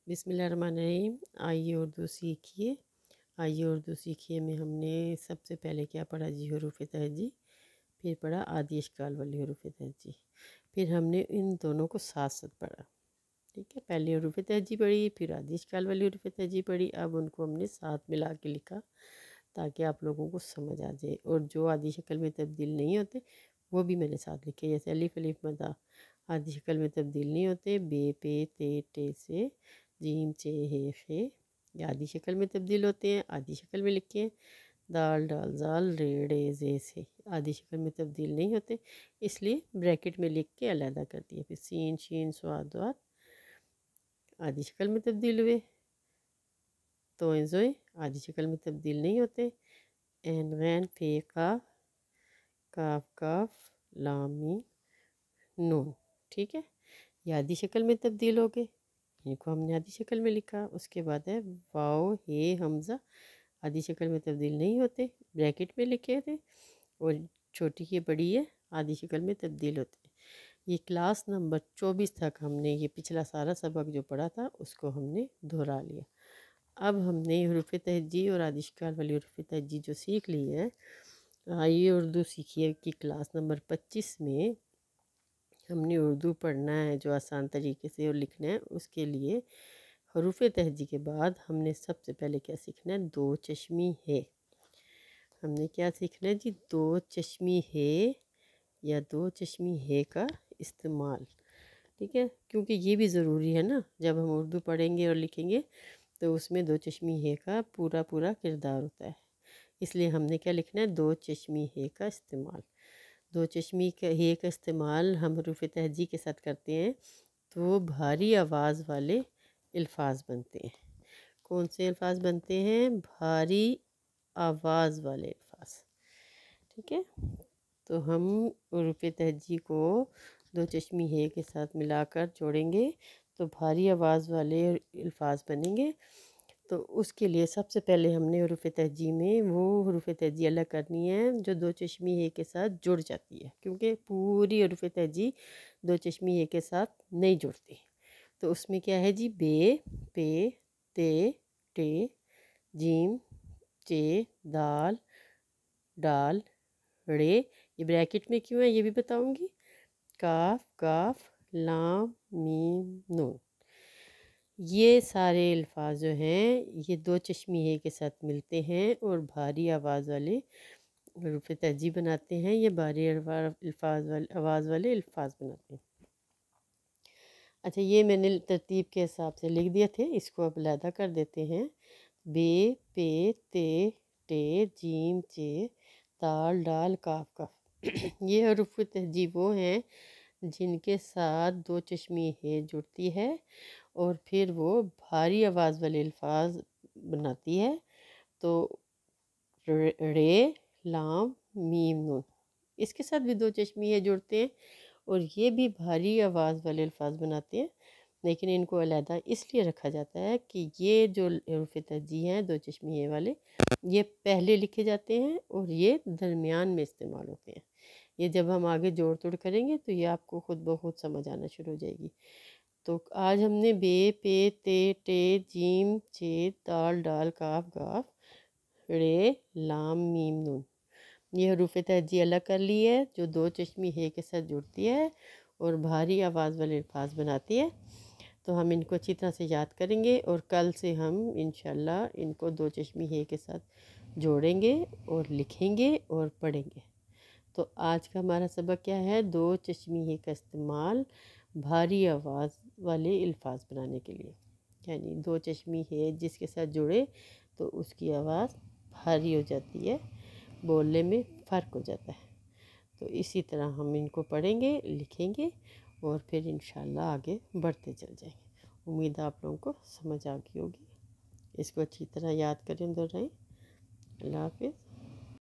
बिस्मिल्लाहिर्रहमानिर्रहीम। आइए उर्दू सीखिए में हमने सबसे पहले क्या पढ़ा जी, हरूफ तहजी। फिर पढ़ा आदि इश्काल वाली हरूफ तहजी। फिर हमने इन दोनों को साथ साथ पढ़ा। ठीक है, पहले हरूफ तहजी पढ़ी, फिर आदि इश्काल वाली हरूफ तहजी पढ़ी। अब उनको हमने साथ मिला के लिखा ताकि आप लोगों को समझ आ जाए। और जो आदि शक्ल में तब्दील नहीं होते वो भी मैंने साथ लिखे, जैसे अलिफ अलिफ मदा आदि शक्ल में तब्दील नहीं होते। बे पे ते टे से जीम चे हे खे ये आदि शक्ल में तब्दील होते हैं, आदि शक्ल में लिखे हैं। दाल डाल जाल रे डे जे से आदि शक्ल में तब्दील नहीं होते, इसलिए ब्रैकेट में लिख के अलहदा कर दिया। फिर सीन शीन स्वाद वाद आदि शक्ल में तब्दील हुए। तो जोए आदि शक्ल में तब्दील नहीं होते। एन गैन फे काफ काफ काफ लामी नून। ठीक है, ये आदि शक्ल में तब्दील हो गए, इनको हमने आदि शक्ल में लिखा। उसके बाद है वाओ हे हमज़ा आदि शक्ल में तब्दील नहीं होते, ब्रैकेट में लिखे थे। और छोटी की बड़ी है आदि शक्ल में तब्दील होते हैं। ये क्लास नंबर 24 तक हमने ये पिछला सारा सबक जो पढ़ा था उसको हमने दोहरा लिया। अब हमने हरूफ तहजी और आदि शक्ल वाली हरूफ तहजी जो सीख ली है, आइए उर्दू सीखिए की क्लास नंबर 25 में हमने उर्दू पढ़ना है जो आसान तरीके से और लिखना है। उसके लिए हरूफ तहजी के बाद हमने सबसे पहले क्या सीखना है, दो चश्मी है। हमने क्या सीखना है जी, दो चश्मी है या दो चश्मी है का इस्तेमाल। ठीक है, क्योंकि ये भी ज़रूरी है ना, जब हम उर्दू पढ़ेंगे और लिखेंगे तो उसमें दो चश्मी है का पूरा पूरा किरदार होता है। इसलिए हमने क्या लिखना है, दो चश्मी है का इस्तेमाल। दो चश्मी का हे का इस्तेमाल हम हरूफ तहजी के साथ करते हैं तो भारी आवाज़ वाले अल्फाज बनते हैं। कौन से अल्फाज बनते हैं, भारी आवाज़ वाले अल्फाज। ठीक है, तो हम हरूफ तहजी को दो चश्मी है के साथ मिलाकर जोड़ेंगे तो भारी आवाज़ वाले अल्फाज बनेंगे। तो उसके लिए सबसे पहले हमने हरूफ तहजी में वो हरूफ तहजी अलग करनी है जो दो चश्मी है के साथ जुड़ जाती है, क्योंकि पूरी हरूफ तहजी दो चश्मी है के साथ नहीं जुड़ती। तो उसमें क्या है जी, बे पे ते टे जीम चे दाल डाल रे, ये ब्रैकेट में क्यों है ये भी बताऊंगी। काफ काफ लाम मीम नून, ये सारे अल्फाज जो हैं ये दो चश्मी है के साथ मिलते हैं और भारी आवाज़ वाले हरूफ तहजी बनाते हैं। ये भारी अल्फाज वाले आवाज़ वाले अल्फाज बनाते हैं। अच्छा, ये मैंने तरतीब के हिसाब से लिख दिए थे, इसको अब अलहदा कर देते हैं। बे पे ते टे जीम चे दाल डाल काफ काफ ये हरूफ तहजी वो हैं जिनके साथ दो चश्मी है जुड़ती है और फिर वो भारी आवाज़ वाले अल्फाज बनाती है। तो रे लाम मीम नून, इसके साथ भी दो चश्मी है जुड़ते हैं और ये भी भारी आवाज़ वाले अल्फाज बनाते हैं, लेकिन इनको अलहदा इसलिए रखा जाता है कि ये जो हरूफ तहजी हैं दो चश्मी है वाले, ये पहले लिखे जाते हैं और ये दरमियान में इस्तेमाल होते हैं। ये जब हम आगे जोड़ तोड़ करेंगे तो ये आपको खुद ब खुद समझ आना शुरू हो जाएगी। तो आज हमने बे पे ते टे जीम चे दाल डाल काफ गाफ रे लाम मीम नून, ये हरूफ तहजी अलग कर ली है जो दो चश्मी है के साथ जुड़ती है और भारी आवाज़ वाले अल्फाज बनाती है। तो हम इनको अच्छी तरह से याद करेंगे और कल से हम इंशाल्लाह इनको दो चश्मी है के साथ जोड़ेंगे और लिखेंगे और पढ़ेंगे। तो आज का हमारा सबक क्या है, दो चश्मी है का इस्तेमाल भारी आवाज़ वाले अल्फाज बनाने के लिए। यानी दो चश्मी है जिसके साथ जुड़े तो उसकी आवाज़ भारी हो जाती है, बोलने में फ़र्क हो जाता है। तो इसी तरह हम इनको पढ़ेंगे लिखेंगे और फिर इंशाल्लाह आगे बढ़ते चल जाएंगे। उम्मीद है आप लोगों को समझ आ गई होगी। इसको अच्छी तरह याद करें, दोहराएं। अल्लाह हाफ़िज़।